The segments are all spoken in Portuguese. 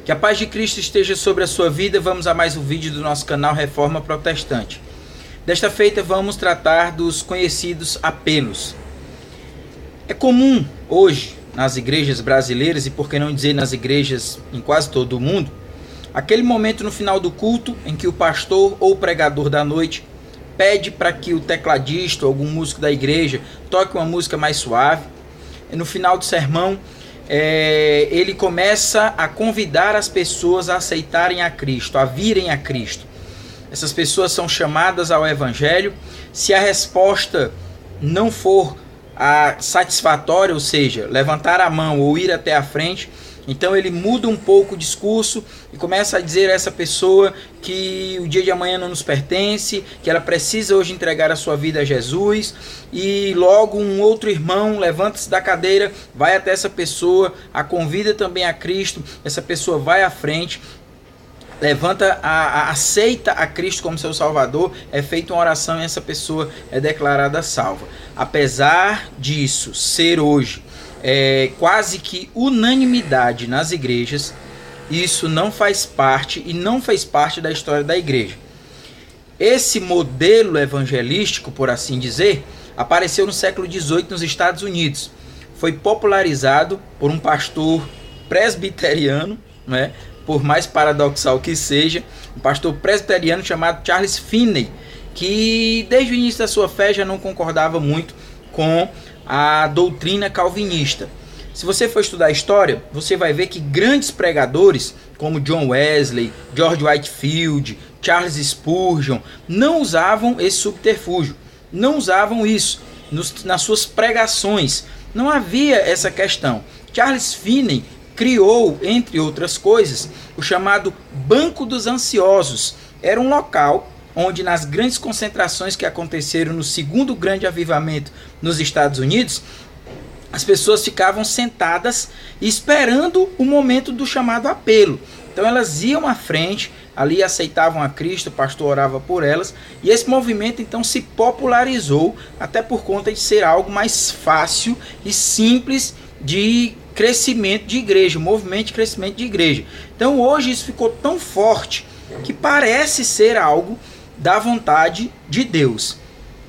Que a paz de Cristo esteja sobre a sua vida. Vamos a mais um vídeo do nosso canal Reforma Protestante. Desta feita vamos tratar dos conhecidos apelos. É comum hoje nas igrejas brasileiras, e por que não dizer nas igrejas em quase todo o mundo, aquele momento no final do culto em que o pastor ou o pregador da noite pede para que o tecladista ou algum músico da igreja toque uma música mais suave. E no final do sermão, ele começa a convidar as pessoas a aceitarem a Cristo, a virem a Cristo. Essas pessoas são chamadas ao Evangelho. Se a resposta não for satisfatória, ou seja, levantar a mão ou ir até a frente, então ele muda um pouco o discurso e começa a dizer a essa pessoa que o dia de amanhã não nos pertence, que ela precisa hoje entregar a sua vida a Jesus, e logo um outro irmão levanta-se da cadeira, vai até essa pessoa, a convida também a Cristo, essa pessoa vai à frente, aceita a Cristo como seu Salvador, é feita uma oração e essa pessoa é declarada salva. Apesar disso ser hoje quase que unanimidade nas igrejas, isso não faz parte e não fez parte da história da igreja. Esse modelo evangelístico, por assim dizer, apareceu no século XVIII nos Estados Unidos. Foi popularizado por um pastor presbiteriano, né? Por mais paradoxal que seja, um pastor presbiteriano chamado Charles Finney, que desde o início da sua fé já não concordava muito com a doutrina calvinista. Se você for estudar a história, você vai ver que grandes pregadores como John Wesley, George Whitefield, Charles Spurgeon não usavam esse subterfúgio, não usavam isso nas suas pregações. Não havia essa questão. Charles Finney criou, entre outras coisas, o chamado Banco dos Ansiosos. Era um local onde nas grandes concentrações que aconteceram no segundo grande avivamento nos Estados Unidos, as pessoas ficavam sentadas esperando o momento do chamado apelo. Então elas iam à frente, ali aceitavam a Cristo, o pastor orava por elas, e esse movimento então se popularizou, até por conta de ser algo mais fácil e simples de crescimento de igreja, movimento de crescimento de igreja. Então hoje isso ficou tão forte que parece ser algo da vontade de Deus.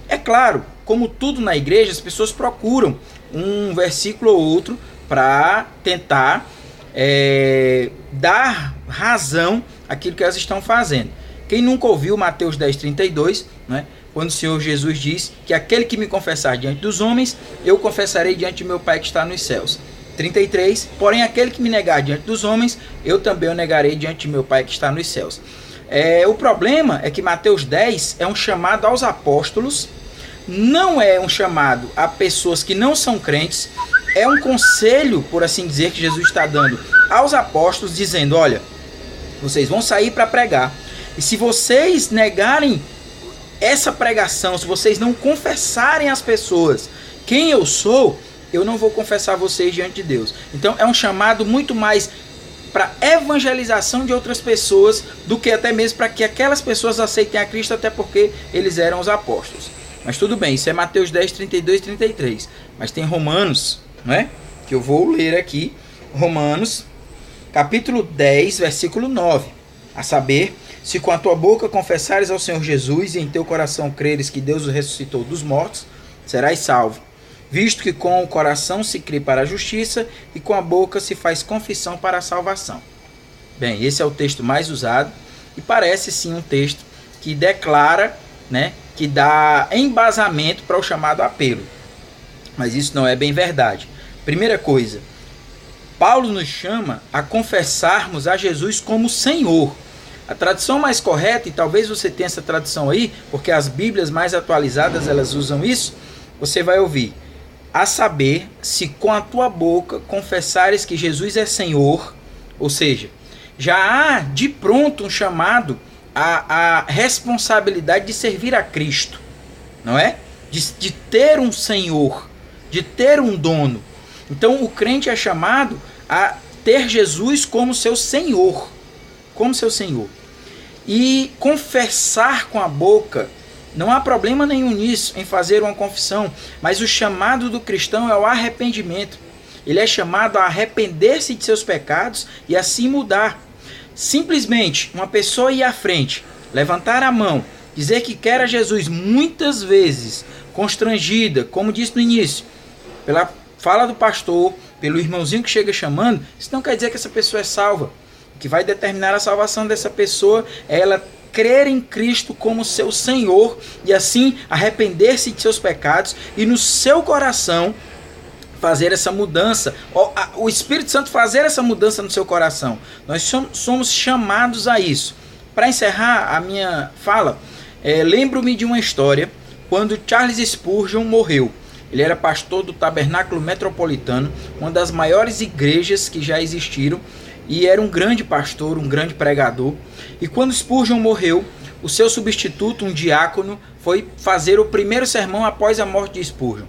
É claro, como tudo na igreja, as pessoas procuram um versículo ou outro para tentar dar razão àquilo que elas estão fazendo. Quem nunca ouviu Mateus 10:32, né, quando o Senhor Jesus diz que aquele que me confessar diante dos homens, eu confessarei diante de meu Pai que está nos céus. 33, porém aquele que me negar diante dos homens, eu também o negarei diante de meu Pai que está nos céus. O problema é que Mateus 10 é um chamado aos apóstolos, não é um chamado a pessoas que não são crentes, é um conselho, por assim dizer, que Jesus está dando aos apóstolos, dizendo, olha, vocês vão sair para pregar, e se vocês negarem essa pregação, se vocês não confessarem às pessoas quem eu sou, eu não vou confessar vocês diante de Deus. Então é um chamado muito mais para evangelização de outras pessoas do que até mesmo para que aquelas pessoas aceitem a Cristo, até porque eles eram os apóstolos. Mas tudo bem, isso é Mateus 10, 32 e 33. Mas tem Romanos, né, que eu vou ler aqui. Romanos, capítulo 10, versículo 9. A saber, se com a tua boca confessares ao Senhor Jesus e em teu coração creres que Deus o ressuscitou dos mortos, serás salvo. Visto que com o coração se crê para a justiça e com a boca se faz confissão para a salvação. Bem, esse é o texto mais usado e parece sim um texto que declara, né, que dá embasamento para o chamado apelo. Mas isso não é bem verdade. Primeira coisa, Paulo nos chama a confessarmos a Jesus como Senhor. A tradução mais correta, e talvez você tenha essa tradução aí, porque as Bíblias mais atualizadas elas usam isso, você vai ouvir: a saber, se com a tua boca confessares que Jesus é Senhor, ou seja, já há de pronto um chamado à responsabilidade de servir a Cristo, não é? De ter um Senhor, de ter um dono. Então o crente é chamado a ter Jesus como seu Senhor, E confessar com a boca, não há problema nenhum nisso, em fazer uma confissão, mas o chamado do cristão é o arrependimento. Ele é chamado a arrepender-se de seus pecados e assim mudar. simplesmente uma pessoa ir à frente, levantar a mão, dizer que quer a Jesus, muitas vezes constrangida, como disse no início, pela fala do pastor, pelo irmãozinho que chega chamando, isso não quer dizer que essa pessoa é salva. O que vai determinar a salvação dessa pessoa é ela crer em Cristo como seu Senhor e assim arrepender-se de seus pecados e no seu coração fazer essa mudança, o Espírito Santo fazer essa mudança no seu coração. Nós somos chamados a isso. Para encerrar a minha fala, lembro-me de uma história quando Charles Spurgeon morreu. Ele era pastor do Tabernáculo Metropolitano, uma das maiores igrejas que já existiram, e era um grande pastor, um grande pregador. E quando Spurgeon morreu, o seu substituto, um diácono, foi fazer o primeiro sermão após a morte de Spurgeon.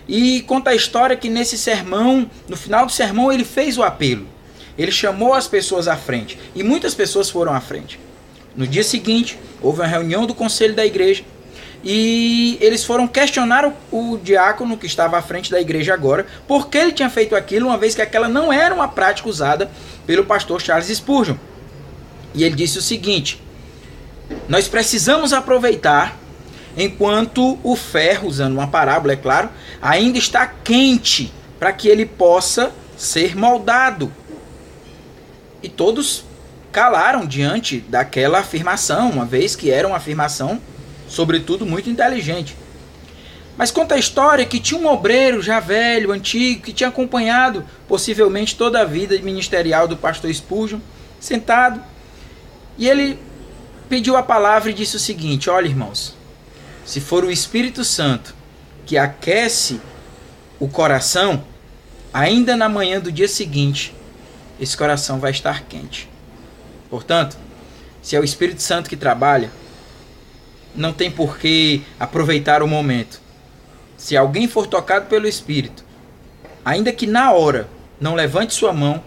E conta a história que nesse sermão, no final do sermão, ele fez o apelo. Ele chamou as pessoas à frente, e muitas pessoas foram à frente. No dia seguinte, houve uma reunião do conselho da igreja, e eles foram questionar o diácono que estava à frente da igreja agora, por que ele tinha feito aquilo, uma vez que aquela não era uma prática usada pelo pastor Charles Spurgeon. E ele disse o seguinte: nós precisamos aproveitar enquanto o ferro, usando uma parábola, é claro, ainda está quente, para que ele possa ser moldado. E todos calaram diante daquela afirmação, uma vez que era uma afirmação, sobretudo, muito inteligente. Mas conta a história que tinha um obreiro já velho, antigo, que tinha acompanhado possivelmente toda a vida ministerial do pastor Spurgeon, sentado, e ele pediu a palavra e disse o seguinte: olha, irmãos, se for o Espírito Santo que aquece o coração, ainda na manhã do dia seguinte, esse coração vai estar quente. Portanto, se é o Espírito Santo que trabalha, não tem por que aproveitar o momento. Se alguém for tocado pelo Espírito, ainda que na hora não levante sua mão,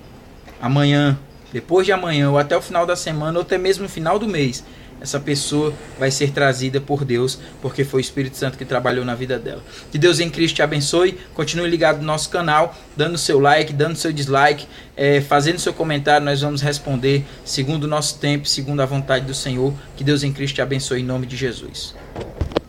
amanhã, depois de amanhã, ou até o final da semana, ou até mesmo no final do mês, essa pessoa vai ser trazida por Deus, porque foi o Espírito Santo que trabalhou na vida dela. Que Deus em Cristo te abençoe. Continue ligado no nosso canal, dando seu like, dando seu dislike, fazendo seu comentário. Nós vamos responder segundo o nosso tempo, segundo a vontade do Senhor. Que Deus em Cristo te abençoe em nome de Jesus.